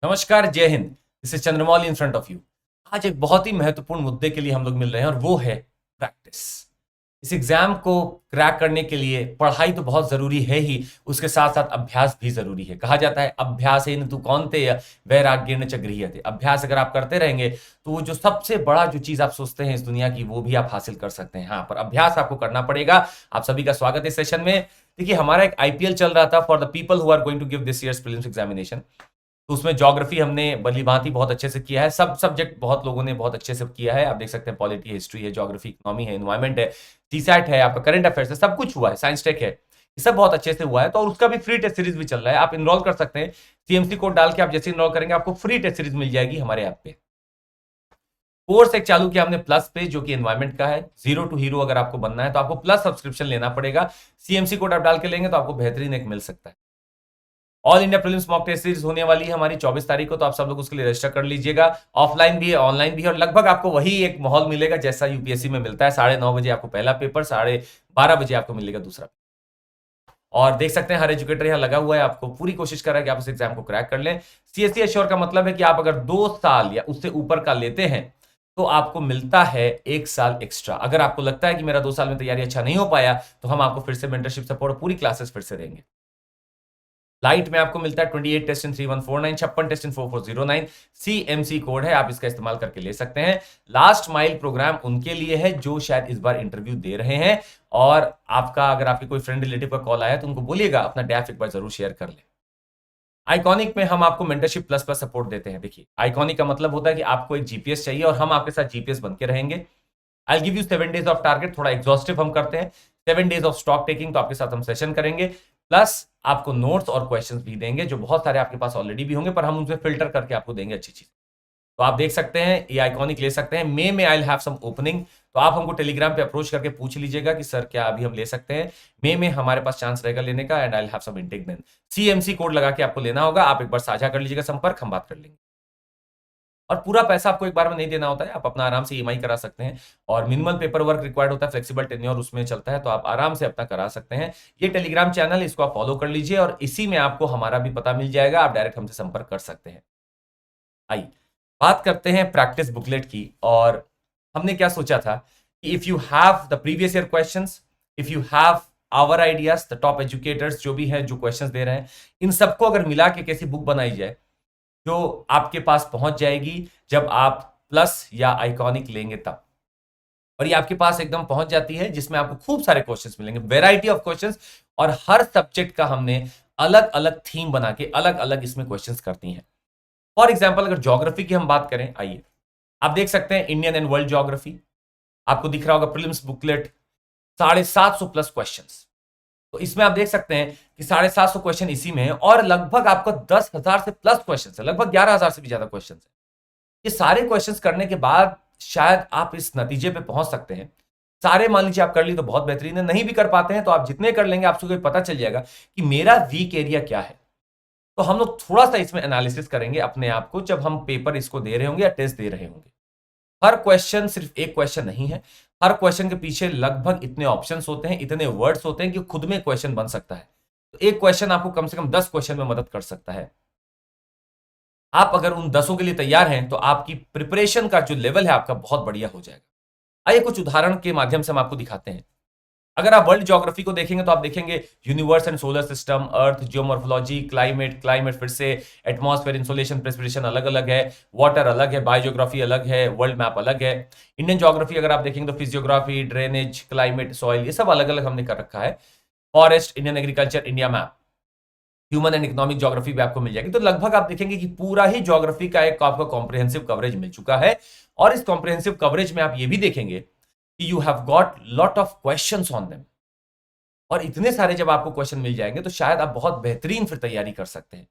नमस्कार, जय Hind. This is Chandramouli in front of you. आज एक बहुत ही महत्वपूर्ण मुद्दे के लिए हम लोग मिल रहे हैं और वो है प्रैक्टिस। इस एग्जाम को क्रैक करने के लिए पढ़ाई तो बहुत जरूरी है ही, उसके साथ साथ अभ्यास भी जरूरी है। कहा जाता है अभ्यासेन तु कौन्तेय वैराग्येण च गृह्यते। अभ्यास अगर आप करते रहेंगे तो वो जो सबसे बड़ा जो चीज आप सोचते हैं इस दुनिया की, वो भी आप हासिल कर सकते हैं। हाँ, पर अभ्यास आपको करना पड़ेगा। आप सभी का स्वागत है इस सेशन में। देखिए, हमारा एक आईपीएल चल रहा था for the people who are going to give this year's prelims examination. तो उसमें ज्योग्राफी हमने भली-भांति बहुत अच्छे से किया है। सब सब्जेक्ट बहुत लोगों ने बहुत अच्छे से किया है। आप देख सकते हैं पॉलिटी है, हिस्ट्री है, ज्योग्राफी, इकोनॉमी है, एनवायरनमेंट है, जीसैट है, आपका करंट अफेयर्स है, सब कुछ हुआ है, साइंस टेक है। ये सब बहुत अच्छे से हुआ है। तो और उसका भी फ्री टेस्ट सीरीज भी चल रहा है। आप एनरोल कर सकते हैं। सीएमसी कोड डाल के आप जैसे एनरोल करेंगे आपको फ्री टेस्ट सीरीज मिल जाएगी हमारे ऐप पे। कोर्स एक चालू किया हमने प्लस पे, जो कि एनवायरनमेंट का है। जीरो टू हीरो अगर आपको बनना है तो आपको प्लस सब्सक्रिप्शन लेना पड़ेगा। सीएमसी कोड आप डाल के लेंगे तो आपको बेहतरीन एक मिल सकता है। All India prelims mock test series होने वाली है हमारी 24 तारीख को, तो आप सब लोग उसके लिए रजिस्टर कर लीजिएगा। ऑफलाइन भी है, ऑनलाइन भी है, और लगभग आपको वही एक माहौल मिलेगा जैसा यूपीएससी में मिलता है। 9:30 बजे आपको पहला पेपर, 12:30 बजे आपको मिलेगा दूसरा। और देख सकते हैं हर एजुकेटर यहाँ लगा हुआ है, आपको पूरी कोशिश कर रहा है कि आप इस एग्जाम को क्रैक कर लें। सीएससी एश्योर का मतलब है कि आप अगर 2 साल या उससे ऊपर का लेते हैं तो आपको मिलता है 1 साल एक्स्ट्रा। अगर आपको लगता है कि मेरा 2 साल में तैयारी अच्छा नहीं हो पाया, तो हम आपको फिर से मेंटरशिप सपोर्ट, पूरी क्लासेस फिर से देंगे। लाइट में आपको मिलता है 28 टेस्ट इन 3149, 56 टेस्ट इन 4409। सीएमसी कोड है, आप इसका इस्तेमाल करके ले सकते हैं। लास्ट माइल प्रोग्राम उनके लिए है जो शायद इस बार इंटरव्यू दे रहे हैं। और आपका अगर आपके कोई फ्रेंड रिलेटिव का कॉल आया तो उनको बोलिएगा अपना डैफ एक बार जरूर शेयर कर ले। आइकॉनिक में हम आपको मेंटरशिप प्लस प्लस सपोर्ट देते हैं। देखिए, आइकॉनिक का मतलब होता है कि आपको एक जीपीएस चाहिए और हम आपके साथ जीपीएस बन के रहेंगे। I give you 7 days of target, थोड़ा एग्जॉस्टिव हम करते हैं। 7 डेज ऑफ स्टॉक टेकिंग, तो आपके साथ हम सेशन करेंगे। प्लस आपको नोट्स और क्वेश्चंस भी देंगे, जो बहुत सारे आपके पास ऑलरेडी भी होंगे, पर हम उनसे फिल्टर करके आपको देंगे अच्छी चीज। तो आप देख सकते हैं, ये आइकॉनिक ले सकते हैं। May I will have some opening, तो आप हमको टेलीग्राम पे अप्रोच करके पूछ लीजिएगा कि सर क्या अभी हम ले सकते हैं। मे में हमारे पास चांस रहेगा लेने का, and I will have some intake then. CMC code लगा के आपको लेना होगा। आप एक बार साझा कर लीजिएगा संपर्क, हम बात कर लेंगे। और पूरा पैसा आपको एक बार में नहीं देना होता है, आप अपना आराम से ईएमआई करा सकते हैं। और मिनिमल पेपर वर्क रिक्वायर्ड होता है, फ्लेक्सिबल टेन्योर उसमें चलता है, तो आप आराम से अपना करा सकते हैं। ये टेलीग्राम चैनल, इसको आप फॉलो कर लीजिए और इसी में आपको हमारा भी पता मिल जाएगा। आप डायरेक्ट हमसे संपर्क कर सकते हैं। आइए बात करते हैं प्रैक्टिस बुकलेट की। और हमने क्या सोचा था कि if you have the previous year questions, if you have our ideas, the top educators जो भी हैं जो क्वेश्चंस दे रहे हैं, इन सबको अगर मिला के कैसी बुक बनाई जाए जो आपके पास पहुंच जाएगी जब आप प्लस या आइकॉनिक लेंगे तब। और ये आपके पास एकदम पहुंच जाती है, जिसमें आपको खूब सारे क्वेश्चंस मिलेंगे, वैरायटी ऑफ क्वेश्चंस। और हर सब्जेक्ट का हमने अलग अलग थीम बना के अलग अलग इसमें क्वेश्चंस करती हैं। फॉर एग्जाम्पल, अगर ज्योग्राफी की हम बात करें, आइए आप देख सकते हैं इंडियन एंड वर्ल्ड ज्योग्राफी, आपको दिख रहा होगा प्रीलिम्स बुकलेट, 750 प्लस क्वेश्चन। तो इसमें आप देख सकते हैं कि 750 क्वेश्चन इसी में है, और लगभग आपको 10,000 से प्लस क्वेश्चन है, लगभग 11,000 से भी ज्यादा क्वेश्चन है। ये सारे क्वेश्चंस करने के बाद शायद आप इस नतीजे पे पहुंच सकते हैं। सारे मान लीजिए आप कर ली तो बहुत बेहतरीन है, नहीं भी कर पाते हैं तो आप जितने कर लेंगे आपको पता चल जाएगा कि मेरा वीक एरिया क्या है। तो हम लोग थोड़ा सा इसमें एनालिसिस करेंगे अपने आप को, जब हम पेपर इसको दे रहे होंगे या टेस्ट दे रहे होंगे। हर क्वेश्चन सिर्फ एक क्वेश्चन नहीं है। हर क्वेश्चन के पीछे लगभग इतने ऑप्शंस होते हैं, इतने वर्ड्स होते हैं कि खुद में क्वेश्चन बन सकता है। तो एक क्वेश्चन आपको कम से कम 10 क्वेश्चन में मदद कर सकता है। आप अगर उन 10 के लिए तैयार हैं तो आपकी प्रिपरेशन का जो लेवल है आपका बहुत बढ़िया हो जाएगा। आइए कुछ उदाहरण के माध्यम से हम आपको दिखाते हैं। अगर आप वर्ल्ड ज्योग्राफी को देखेंगे तो आप देखेंगे universe and solar system, earth, geomorphology, climate फिर से एटमॉस्फेयर, इंसोलेशन, प्रेसिपिटेशन अलग अलग है, वाटर अलग है, बायोजियोग्राफी अलग है, वर्ल्ड मैप अलग है। इंडियन ज्योग्राफी अगर आप देखेंगे तो फिजियोग्राफी, ड्रेनेज, क्लाइमेट, सॉइल, ये सब अलग अलग हमने कर रखा है। Forest, Indian agriculture, India map, human and economic geography भी आपको मिल जाएगी। तो लगभग आप देखेंगे कि पूरा ही ज्योग्राफी का एक आपको कॉम्प्रिहेंसिव कवरेज मिल चुका है। और इस कॉम्प्रिहेंसिव कवरेज में आप ये भी देखेंगे कि you have got lot of questions on them. और इतने सारे जब आपको क्वेश्चन मिल जाएंगे तो शायद आप बहुत बेहतरीन फिर तैयारी कर सकते हैं।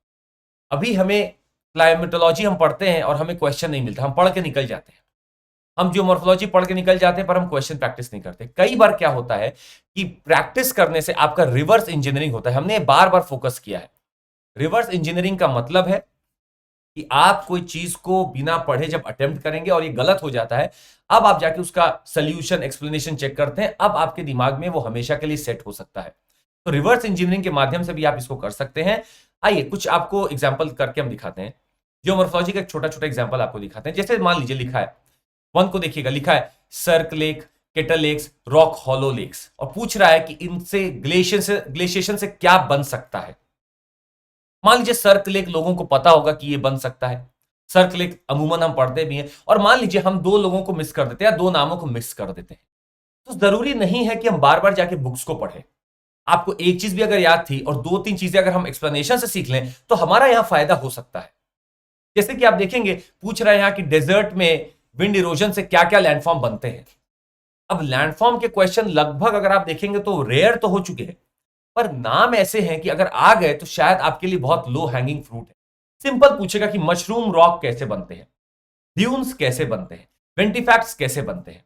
अभी हमें क्लाइमेटोलॉजी हम पढ़ते हैं और हमें क्वेश्चन नहीं मिलता, हम पढ़ के निकल जाते हैं। हम जियोमॉर्फोलॉजी पढ़ के निकल जाते हैं पर हम क्वेश्चन प्रैक्टिस नहीं करते। कई बार क्या होता है कि प्रैक्टिस करने से आपका रिवर्स इंजीनियरिंग होता है। हमने बार बार फोकस किया है। रिवर्स इंजीनियरिंग का मतलब है कि आप कोई चीज को बिना पढ़े जब अटेम्प्ट करेंगे और ये गलत हो जाता है, अब आप जाके उसका सोल्यूशन, एक्सप्लेनेशन चेक करते हैं, अब आपके दिमाग में वो हमेशा के लिए सेट हो सकता है। तो रिवर्स इंजीनियरिंग के माध्यम से भी आप इसको कर सकते हैं। आइए कुछ आपको एग्जांपल करके हम दिखाते हैं। जियोमॉर्फोलॉजी का एक छोटा छोटा एग्जांपल आपको दिखाते हैं। जैसे मान लीजिए लिखा है, वन को देखिएगा, लिखा है cirque lake, kettle lakes, rock hollow lakes, और पूछ रहा है कि इनसे ग्लेशिएशन से क्या बन सकता है। मान लीजिए सर्क लेक लोगों को पता होगा कि ये बन सकता है, सर्क लेक अमूमन हम पढ़ते भी हैं, और मान लीजिए हम दो लोगों को मिस कर देते हैं या दो नामों को मिस कर देते हैं, तो जरूरी नहीं है कि हम बार बार जाके बुक्स को पढ़ें। आपको एक चीज भी अगर याद थी और दो तीन चीजें अगर हम एक्सप्लेनेशन से सीख लें तो हमारा यहां फायदा हो सकता है। जैसे कि आप देखेंगे पूछ रहे हैं यहां कि डेजर्ट में विंड इरोजन से क्या क्या लैंडफॉर्म बनते हैं। अब लैंडफॉर्म के क्वेश्चन लगभग अगर आप देखेंगे तो रेयर तो हो चुके हैं, पर नाम ऐसे हैं कि अगर आ गए तो शायद आपके लिए बहुत लो हैंगिंग फ्रूट है। सिंपल पूछेगा कि मशरूम रॉक कैसे बनते हैं, ड्यून्स कैसे बनते हैं, वेंटिफैक्ट्स कैसे बनते हैं,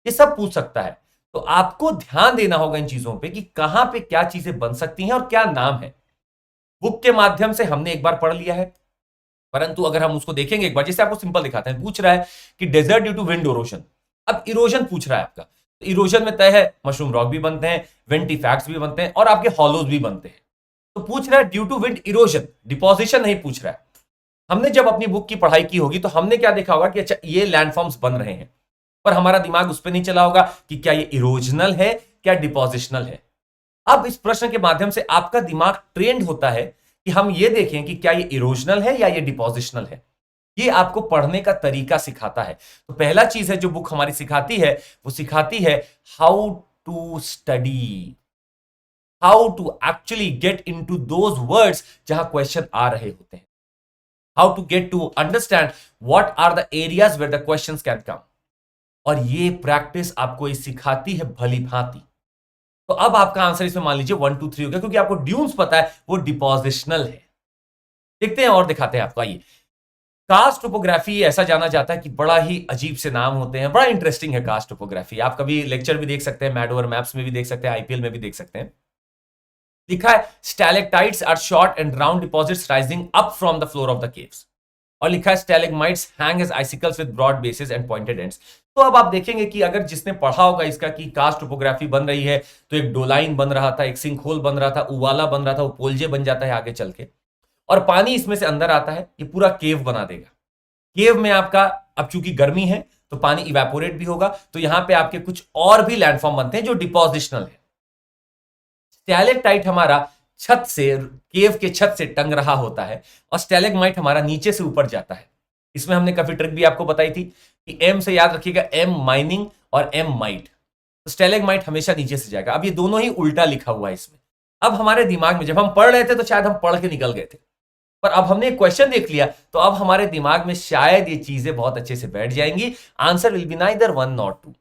ये सब पूछ सकता है। तो आपको ध्यान देना होगा इन चीजों पे कि कहां पे क्या चीजें बन सकती हैं और क्या नाम है। बुक के माध्यम से हमने एक बार पढ़ लिया है, परंतु अगर हम उसको देखेंगे एक बार, जैसे आपको सिंपल दिखाते हैं, पूछ रहा है कि desert due to wind erosion. अब इरोजन पूछ रहा है आपका, तो इरोजन में तय है मशरूम रॉक भी बनते हैं, वेंटिफैक्ट्स भी बनते हैं, और आपके हॉलोज भी बनते हैं। तो पूछ रहा है due to wind erosion, deposition नहीं पूछ रहा है। हमने जब अपनी बुक की पढ़ाई की होगी तो हमने क्या देखा होगा कि अच्छा ये लैंडफॉर्म्स बन रहे हैं, पर हमारा दिमाग उस पर नहीं चला होगा कि क्या ये इरोजनल है, क्या डिपोजिशनल है। अब इस प्रश्न के माध्यम से आपका दिमाग ट्रेंड होता है कि हम ये देखें कि क्या ये इरोजनल है या ये डिपोजिशनल है। ये आपको पढ़ने का तरीका सिखाता है। तो पहला चीज है जो बुक हमारी सिखाती है, वो सिखाती है how to study, how to actually get into those words जहां क्वेश्चन आ रहे होते हैं, how to get to understand what are the areas where the questions can come. और ये प्रैक्टिस आपको ये सिखाती है भली भांति। तो अब आपका आंसर इसमें मान लीजिए 1 2 3 हो गया, क्योंकि आपको ड्यून्स पता है वो डिपोजिशनल है। देखते हैं और दिखाते हैं आपको। आइए, कास्ट टोपोग्राफी ऐसा जाना जाता है कि बड़ा ही अजीब से नाम होते हैं, बड़ा इंटरेस्टिंग है कास्ट टोपोग्राफी। आप कभी लेक्चर भी देख सकते हैं, मैड ओवर मैप्स में भी देख सकते हैं, आईपीएल में भी देख सकते हैं। लिखा है stalactites are short and round deposits rising up from the floor of the caves. और लिखा है stalagmites hang as icicles with broad bases and pointed ends. तो अब आप देखेंगे कि अगर जिसने पढ़ा होगा इसका कि कास्ट टोपोग्राफी बन रही है, तो एक डोलाइन बन रहा था, एक सिंक होल बन रहा था, उवाला बन रहा था, वो पोलजे बन जाता है आगे चल के, और पानी इसमें से अंदर आता है, ये पूरा केव बना देगा। केव में आपका अब चूंकि गर्मी है तो पानी इवेपोरेट भी होगा, तो यहां पे आपके कुछ और भी लैंडफॉर्म बनते हैं जो डिपोजिशनल है। स्टैलेक्टाइट हमारा छत से, केव के छत से टंग रहा होता है, और स्टैलेग्माइट हमारा नीचे से ऊपर जाता है। इसमें हमने काफी ट्रिक भी आपको बताई थी कि एम से याद रखिएगा, एम माइनिंग और एम माइट। तो स्टैलेग्माइट हमेशा नीचे से जाएगा। अब ये दोनों ही उल्टा लिखा हुआ है इसमें। अब हमारे दिमाग में जब हम पढ़ रहे थे तो शायद हम पढ़ के निकल गए थे, पर अब हमने एक क्वेश्चन देख लिया तो अब हमारे दिमाग में शायद ये चीजें बहुत अच्छे से बैठ जाएंगी। Answer will be neither 1 not 2।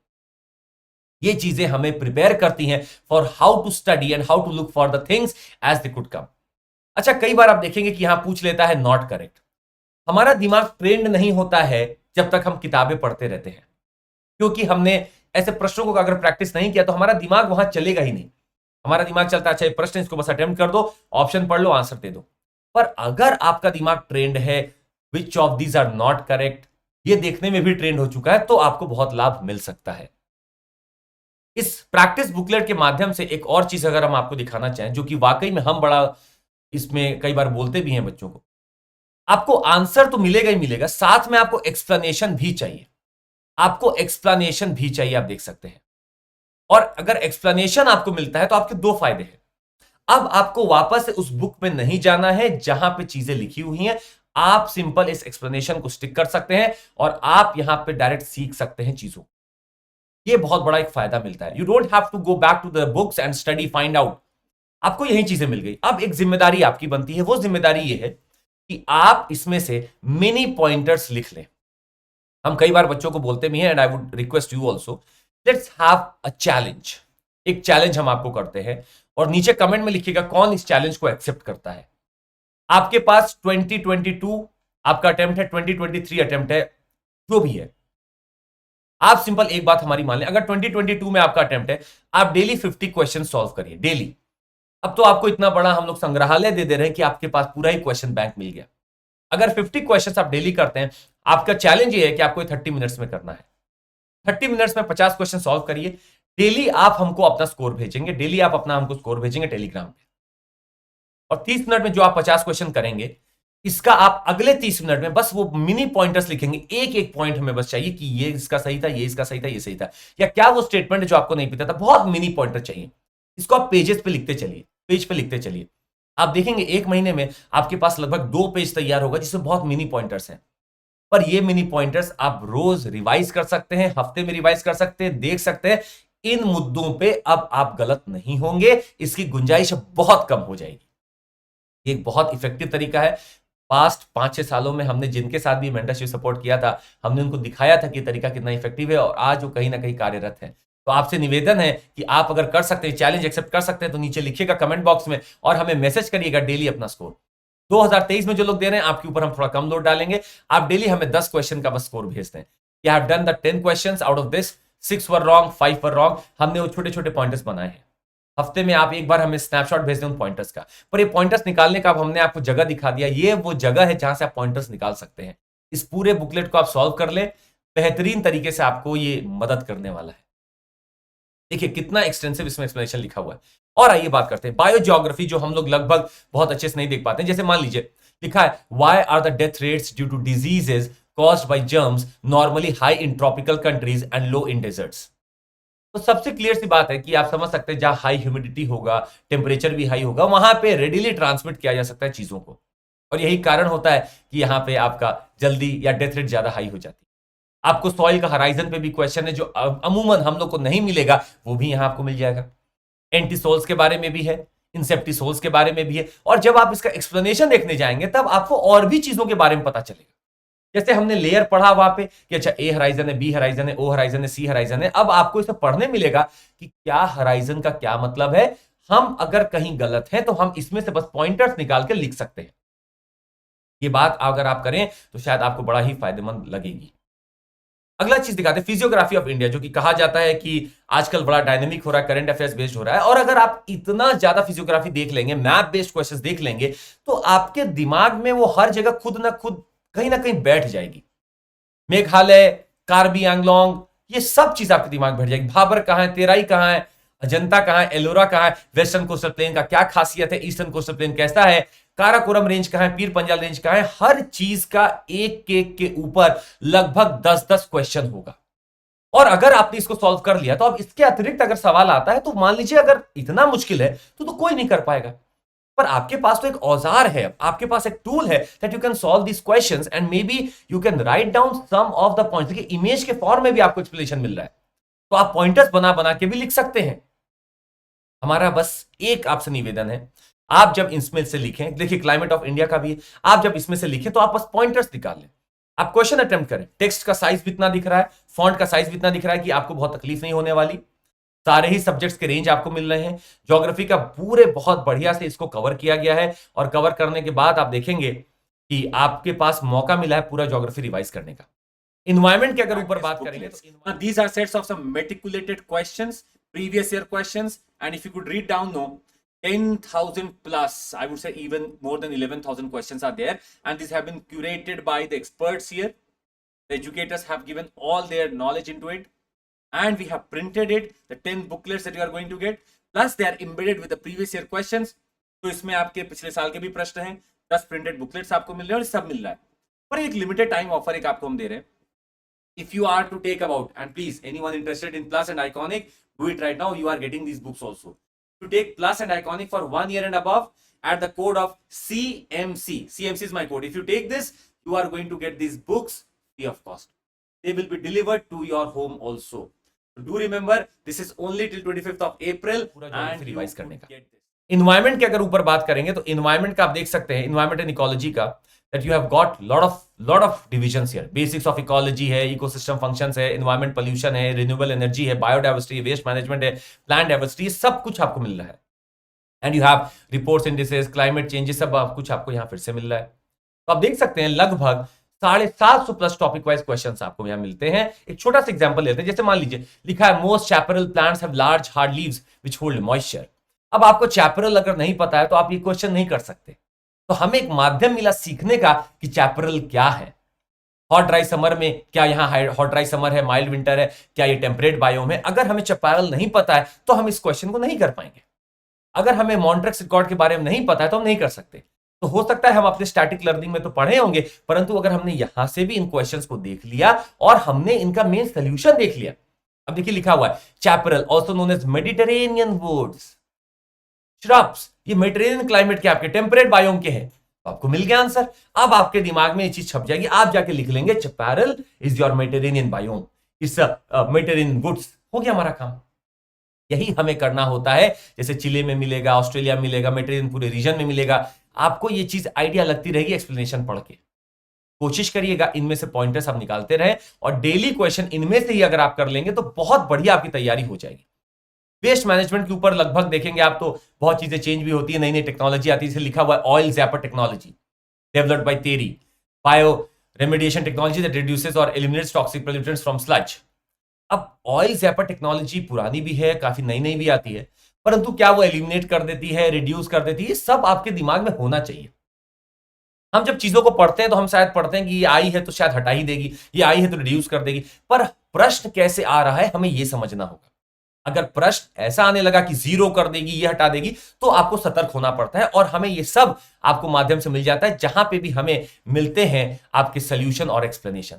ये चीजें हमें प्रिपेयर करती हैं for how to study and how to look for the things as they could come. अच्छा, कई बार आप देखेंगे कि यहां पूछ लेता है नॉट करेक्ट। हमारा दिमाग ट्रेंड नहीं होता है जब तक हम किताबें पढ़ते रहते हैं, क्योंकि हमने ऐसे प्रश्नों को अगर प्रैक्टिस नहीं किया तो हमारा दिमाग वहां चलेगा ही नहीं। हमारा दिमाग चलता है अच्छा ये प्रश्न, इसको बस अटेम्प्ट कर दो, ऑप्शन पढ़ लो, आंसर दे दो। पर अगर आपका दिमाग ट्रेंड है which of these are not correct, ये देखने में भी ट्रेंड हो चुका है, तो आपको बहुत लाभ मिल सकता है। इस प्रैक्टिस बुकलेट के माध्यम से एक और चीज अगर हम आपको दिखाना चाहें, जो कि वाकई में हम बड़ा इसमें कई बार बोलते भी हैं बच्चों को, आपको आंसर तो मिलेगा ही मिलेगा, साथ में आपको एक्सप्लेनेशन भी चाहिए। आपको एक्सप्लेनेशन भी चाहिए, आप देख सकते हैं। और अगर एक्सप्लेनेशन आपको मिलता है तो आपके दो फायदे हैं। अब आपको वापस से उस बुक में नहीं जाना है जहां पे चीजें लिखी हुई हैं, आप सिंपल इस एक्सप्लेनेशन को स्टिक कर सकते हैं और आप यहां पे डायरेक्ट सीख सकते हैं चीजों। ये बहुत बड़ा एक फायदा मिलता है। You don't have to go back to the books and study find out. आपको यही चीजें मिल गई। अब एक जिम्मेदारी आपकी बनती है, वो जिम्मेदारी ये है कि आप इसमें से मिनी पॉइंटर्स लिख लें। हम कई बार बच्चों को बोलते भी हैं, and I would request you also, let's have a challenge. एक चैलेंज हम आपको करते हैं, और नीचे कमेंट में लिखिएगा कौन इस चैलेंज को एक्सेप्ट करता है। आपके पास 2022 आपका अटेम्प्ट है, 2023 अटेम्प्ट है, जो भी है, आप सिंपल एक बात हमारी मान लें, अगर 2022 में आपका अटेम्प्ट है, आप डेली 50 क्वेश्चन सॉल्व करिए डेली। अब तो आपको इतना बड़ा हम लोग संग्रहालय दे दे रहे हैं कि आपके पास पूरा ही क्वेश्चन बैंक मिल गया। अगर 50 क्वेश्चन आप डेली करते हैं, आपका चैलेंज ये है कि आपको 30 मिनट्स में करना है। 30 मिनट्स में 50 क्वेश्चन सॉल्व करिए। डेली आप हमको अपना स्कोर भेजेंगे, डेली आप अपना हमको स्कोर भेजेंगे टेलीग्राम पे, और 30 मिनट में जो आप 50 क्वेश्चन करेंगे, इसका आप अगले 30 मिनट में बस वो मिनी पॉइंटर्स लिखेंगे, एक एक पॉइंट हमें बस चाहिए कि ये इसका सही था, ये इसका सही था, ये सही था, या क्या वो स्टेटमेंट है जो आपको नहीं पता था, बहुत मिनी पॉइंटर चाहिए। इसको आप पेजेस पे लिखते चलिए, पेज पे लिखते चलिए। आप देखेंगे 1 महीने में आपके पास लगभग 2 पेज तैयार होगा जिसमें बहुत मिनी पॉइंटर्स हैं। पर ये मिनी पॉइंटर्स आप रोज रिवाइज कर सकते हैं, हफ्ते में रिवाइज कर सकते हैं, देख सकते हैं। इन मुद्दों पे अब आप गलत नहीं होंगे, इसकी गुंजाइश बहुत कम हो जाएगी। ये एक बहुत इफेक्टिव तरीका है। पास्ट 5-6 सालों में हमने जिनके साथ भी मेंटरशिप सपोर्ट किया था, हमने उनको दिखाया था कि तरीका कितना इफेक्टिव है, और आज वो कहीं ना कहीं कार्यरत है। तो आपसे निवेदन है कि आप अगर कर सकते हैं, चैलेंज एक्सेप्ट कर सकते हैं, तो नीचे लिखिएगा कमेंट बॉक्स में और हमें मैसेज करिएगा डेली अपना स्कोर। 2023 में जो लोग दे रहे हैं आपके ऊपर हम थोड़ा कम लोड डालेंगे। आप डेली हमें 10 क्वेश्चन का बस स्कोर भेजते हैं कि I have done the 10 questions, out of this 6 were wrong, 5 were wrong. हमने वो छोटे छोटे पॉइंटर्स बनाए हैं। हफ्ते में आप एक बार हमें स्नैपशॉट भेज दें उन पॉइंटर्स का। पर ये पॉइंटर्स निकालने का अब हमने आपको जगह दिखा दिया, ये वो जगह है जहां से आप पॉइंटर्स निकाल सकते हैं। इस पूरे बुकलेट को आप सॉल्व कर ले, बेहतरीन तरीके से आपको ये मदद करने वाला है। देखिए कितना एक्सटेंसिव इसमें एक्सप्लेनेशन लिखा हुआ है। और आइए बात करते हैं बायो ज्योग्राफी, जो हम लोग लगभग बहुत अच्छे से नहीं देख पाते हैं। जैसे मान लीजिए लिखा है, why are the death rates due to diseases caused by germs normally high in tropical countries and low in deserts. तो सबसे क्लियर सी बात है कि आप समझ सकते हैं जहां हाई ह्यूमिडिटी होगा, टेम्परेचर भी हाई होगा, वहां पे रेडिली ट्रांसमिट किया जा सकता है चीजों को। और यही कारण होता है कि यहां पे आपका जल्दी या डेथ रेट ज्यादा हाई हो जाती है। आपको सॉइल का हराइजन पे भी क्वेश्चन है जो अमूमन हम लोग को नहीं मिलेगा, वो भी यहां आपको मिल जाएगा। एंटीसोल्स के बारे में भी है, इंसेप्टिसोल्स के बारे में भी है। और जब आप इसका एक्सप्लेनेशन देखने जाएंगे तब आपको और भी चीजों के बारे में पता चलेगा। जैसे हमने लेयर पढ़ा वहां पे कि अच्छा ए हराइजन है, बी हराइजन है, ओ हराइजन है, सी हराइजन है। अब आपको इसे पढ़ने मिलेगा कि क्या हराइजन का क्या मतलब है। हम अगर कहीं गलत हैं तो हम इसमें से बस पॉइंटर्स निकाल के लिख सकते हैं। ये बात अगर आप करें तो शायद आपको बड़ा ही फायदेमंद लगेगी। अगला चीज दिखाते हैं फिजियोग्राफी ऑफ इंडिया, जो कि कहा जाता है कि आजकल बड़ा डायनेमिक हो रहा है, करंट अफेयर्स बेस्ड हो रहा है। और अगर आप इतना ज्यादा फिजियोग्राफी देख लेंगे, मैप बेस्ड क्वेश्चंस देख लेंगे, तो आपके दिमाग में वो हर जगह खुद ना खुद कहीं ना कहीं बैठ जाएगी। मेघालय, कार्बी आंगलोंग, ये सब चीज आपके दिमाग में बैठ जाएगी। भाबर कहां है, तेराई कहां है, अजंता कहां है, एलोरा कहां है, वेस्टर्न कोस्टल प्लेन का क्या खासियत है, ईस्टर्न कोस्टल प्लेन कैसा है, काराकोरम रेंज कहां है, पीर पंजाल रेंज कहां है। हर चीज का एक एक के ऊपर लगभग 10-10 क्वेश्चन होगा। और अगर आपने इसको सॉल्व कर लिया तो अब इसके अतिरिक्त अगर सवाल आता है तो मान लीजिए अगर इतना मुश्किल है तो कोई नहीं कर पाएगा। पर आपके पास तो एक औजार है, आपके पास एक टूल है that you can solve this questions and may be you can write down some of the points. देखिए इमेज के फॉर्म में भी आपको एक्सप्लेनेशन मिल रहा है, तो आप पॉइंटर्स बना बना के भी लिख सकते हैं। हमारा बस एक आपसे निवेदन है, आप जब इसमें से लिखें, देखिए क्लाइमेट ऑफ इंडिया का भी है, आप जब इसमें से लिखें तो आप बस पॉइंटर्स निकाल लें। आप क्वेश्चन अटेम्प्ट करें, टेक्स्ट का साइज भी इतना दिख रहा है, फॉन्ट का साइज भी इतना दिख रहा है कि आपको बहुत तकलीफ नहीं होने वाली। सारे ही सब्जेक्ट्स के रेंज आपको मिल रहे हैं। ज्योग्राफी का पूरे बहुत बढ़िया से इसको कवर किया गया है, और कवर करने के बाद आप देखेंगे कि आपके पास मौका मिला है पूरा ज्योग्राफी रिवाइज करने का। इन्वायरमेंट के अगर ऊपर बात करेंगे तो these are sets of some meticulated questions, previous year questions, and if you could read down, no, 10,000 plus, I would say even more than 11,000 questions are there, and these have been curated by the experts here. The educators have given all their knowledge into it, and we have printed it, the 10 booklets that you are going to get, plus they are embedded with the previous year questions. तो इसमें आपके पिछले साल के भी प्रश्न हैं, 10 printed booklets आपको मिल रहे हैं, और सब मिल रहा है। पर एक लिमिटेड टाइम ऑफर एक आपको हम दे रहे हैं। If you are to take about, and please anyone interested in Plus and Iconic, do it right now. You are getting these books also. To take Plus and Iconic for 1 year and above, at the code of CMC. CMC is my code. If you take this, you are going to get these books free of cost. They will be delivered to your home also. So do remember, this is only till 25th of April, and revise करने का। Environment के अगर ऊपर बात करेंगे तो environment का आप देख सकते हैं, इन्वायरमेंट एंड इकोलॉजी का, that you have got lot of divisions here. Basics of ecology है, ecosystem functions है, environment pollution है, renewable energy है, biodiversity है, waste management है, plant diversity, सब कुछ आपको मिल रहा है। And you have reports, indices, climate changes, सब कुछ आपको यहाँ फिर से मिल रहा है। तो आप देख सकते हैं लगभग 750 प्लस टॉपिक वाइज क्वेश्चंस आपको यहाँ मिलते हैं। एक छोटा सा एग्जांपल लेते हैं, जैसे मान लीजिए लिखा है most chaparral plants have large hard leaves which hold moisture. अब आपको चैपरल अगर नहीं पता है तो आप ये क्वेश्चन नहीं कर सकते। तो हमें एक माध्यम मिला सीखने का कि चैपरल क्या है। हॉट ड्राई समर में क्या यहाँ हॉट ड्राई समर है, माइल्ड विंटर है, क्या ये टेम्परेट बायोम है। अगर हमें चैपरल नहीं पता है तो हम इस क्वेश्चन को नहीं कर पाएंगे। अगर हमें मॉन्ट्रेक्स रिकॉर्ड के बारे में नहीं पता है तो हम नहीं कर सकते। तो हो सकता है हम अपने स्टैटिक लर्निंग में तो पढ़े होंगे, परंतु अगर हमने यहां से भी इन क्वेश्चंस को देख लिया और हमने इनका मेन सोल्यूशन देख लिया। अब देखिए लिखा हुआ है chaparral also known as Mediterranean woods shrubs, ये मेडिटेरेनियन क्लाइमेट के आपके टेम्परेट बायोम के हैं, तो आपको मिल गया आंसर। अब आपके दिमाग में ये चीज छप जाएगी, आप जाके लिख लेंगे chaparral is your Mediterranean biome, इस मेडिटेरेनियन वुड्स, हो गया हमारा काम। यही हमें करना होता है, जैसे चिले में मिलेगा, ऑस्ट्रेलिया में मिलेगा, मेडिटेरेनियन पूरे रीजन में मिलेगा। आपको ये चीज आइडिया लगती रहेगी एक्सप्लेनेशन पढ़ के। कोशिश करिएगा इनमें से पॉइंटर्स आप निकालते रहें और डेली क्वेश्चन इनमें से ही अगर आप कर लेंगे तो बहुत बढ़िया आपकी तैयारी हो जाएगी। वेस्ट मैनेजमेंट के ऊपर लगभग देखेंगे आप तो बहुत चीजें चेंज भी होती है, नई नई टेक्नोलॉजी आती है, जैसे लिखा हुआ है oil zapper technology developed by TERI, bioremediation technology that reduces और eliminates toxic pollutants from sludge. अब ऑयल जैपर टेक्नोलॉजी पुरानी भी है, काफी नई नई भी आती है, परंतु क्या वो एलिमिनेट कर देती है, रिड्यूस कर देती है, सब आपके दिमाग में होना चाहिए। हम जब चीजों को पढ़ते हैं तो हम शायद पढ़ते हैं कि ये आई है तो शायद हटा ही देगी, ये आई है तो रिड्यूस कर देगी, पर प्रश्न कैसे आ रहा है हमें यह समझना होगा। अगर प्रश्न ऐसा आने लगा कि जीरो कर देगी, ये हटा देगी, तो आपको सतर्क होना पड़ता है। और हमें ये सब आपको माध्यम से मिल जाता है जहां पे भी हमें मिलते हैं आपके सोल्यूशन और एक्सप्लेनेशन।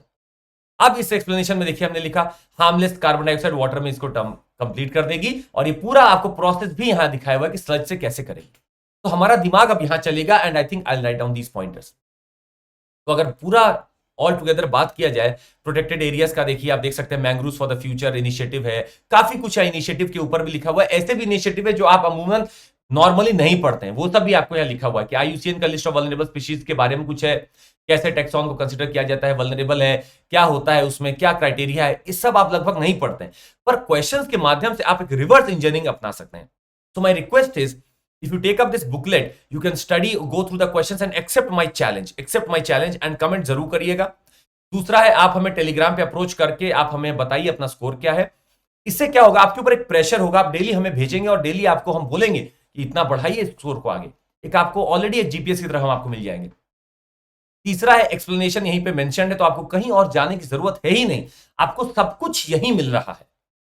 अब इस एक्सप्लेनेशन में देखिए हमने लिखा हार्मलेस कार्बन डाइऑक्साइड वाटर में इसको टर्म कंप्लीट कर देगी, और ये पूरा आपको प्रोसेस भी यहां दिखाया हुआ है कि स्लज से कैसे करेगी। तो हमारा दिमाग अब यहां चलेगा and I think I write down these pointers. तो अगर पूरा ऑल टुगेदर बात किया जाए प्रोटेक्टेड एरियाज का, देखिए आप देख सकते हैं mangroves for the future initiative है, काफी कुछ है, इनिशिएटिव के ऊपर भी लिखा हुआ है। ऐसे भी इनिशिएटिव है जो आप अमूमन नॉर्मली नहीं पढ़ते हैं, वो सब भी आपको यहाँ लिखा हुआ है कि IUCN का लिस्ट ऑफ वल्नरेबल स्पीशीज के बारे में कुछ है, कैसे टेक्सॉन को कंसीडर किया जाता है, वल्नरेबल है क्या होता है, उसमें क्या क्राइटेरिया है, इस सब आप लगभग नहीं पढ़ते हैं, पर क्वेश्चंस के माध्यम से आप एक रिवर्स इंजीनियरिंग अपना सकते हैं। So my request is if you take up this booklet you can study, go through the questions and accept my challenge and comment जरूर करिएगा। दूसरा है आप हमें टेलीग्राम पे अप्रोच करके आप हमें बताइए अपना स्कोर क्या है। इससे क्या होगा, आपके ऊपर एक प्रेशर होगा, आप डेली हमें भेजेंगे और डेली आपको हम बोलेंगे कि इतना बढ़ाइए स्कोर को आगे, एक आपको ऑलरेडी एक जीपीएस की तरह हम आपको मिल जाएंगे। तीसरा है एक्सप्लेनेशन यहीं पे मेंशन है, तो आपको कहीं और जाने की जरूरत है ही नहीं, आपको सब कुछ यहीं मिल रहा है,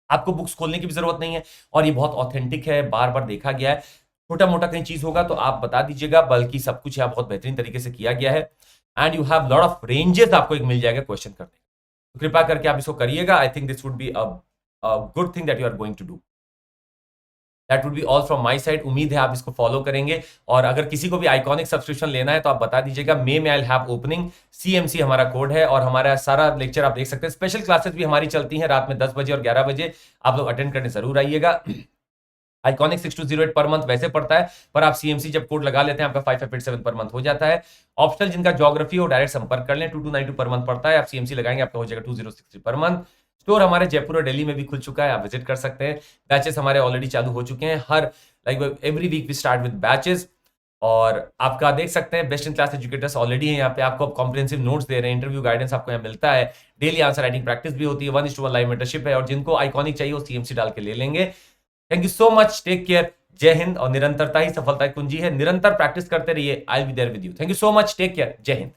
आपको बुक्स खोलने की भी जरूरत नहीं है, और ये बहुत ऑथेंटिक है, बार बार देखा गया है। छोटा मोटा कहीं चीज होगा तो आप बता दीजिएगा, बल्कि सब कुछ यहाँ बहुत बेहतरीन तरीके से किया गया है and you have lot of ranges, आपको एक मिल जाएगा क्वेश्चन करने का। तो कृपया करके आप इसको करिएगा। I think this would be a good thing that you are going to do. That would be all from my side. उम्मीद है आप इसको फॉलो करेंगे, और अगर किसी को भी आइकॉनिक सब्सक्रिप्शन लेना है तो आप बता दीजिएगा। मे में आई विल हैव ओपनिंग, CMC हमारा कोड है, और हमारा सारा लेक्चर आप देख सकते हैं। स्पेशल क्लासेस भी हमारी चलती हैं रात में 10 बजे और 11 बजे, आप लोग अटेंड करने जरूर आइएगा। आइकॉनिक 6208 पर मंथ वैसे पड़ता है, पर आप CMC जब कोड लगा लेते हैं आपका 5587 पर मंथ हो जाता है। ऑप्शनल जिनका ज्योग्राफी हो डायरेक्ट संपर्क कर लें, 2292 पर मंथ पड़ता है, आप CMC लगाएंगे आपका हो जाएगा 2063 पर मंथ। स्टोर हमारे जयपुर और दिल्ली में भी खुल चुका है, आप विजिट कर सकते हैं। बैचेस हमारे ऑलरेडी चालू हो चुके हैं, हर every week we start with batches, और आपका देख सकते हैं best in class educators already हैं यहाँ पे, आपको कॉम्प्रिहेंसिव नोट्स दे रहे हैं, इंटरव्यू गाइडेंस आपको यहाँ मिलता है, डेली आंसर राइटिंग प्रैक्टिस भी होती है, 1:1 लाइव मेंटरशिप है, और जिनको आइकॉनिक चाहिए वो CMC डाल के ले लेंगे। Thank you so much, take care, जय हिंद। और निरंतरता ही सफलता की कुंजी है, निरंतर प्रैक्टिस करते रहिए, I will be there with you. Thank you so much, take care, जय हिंद।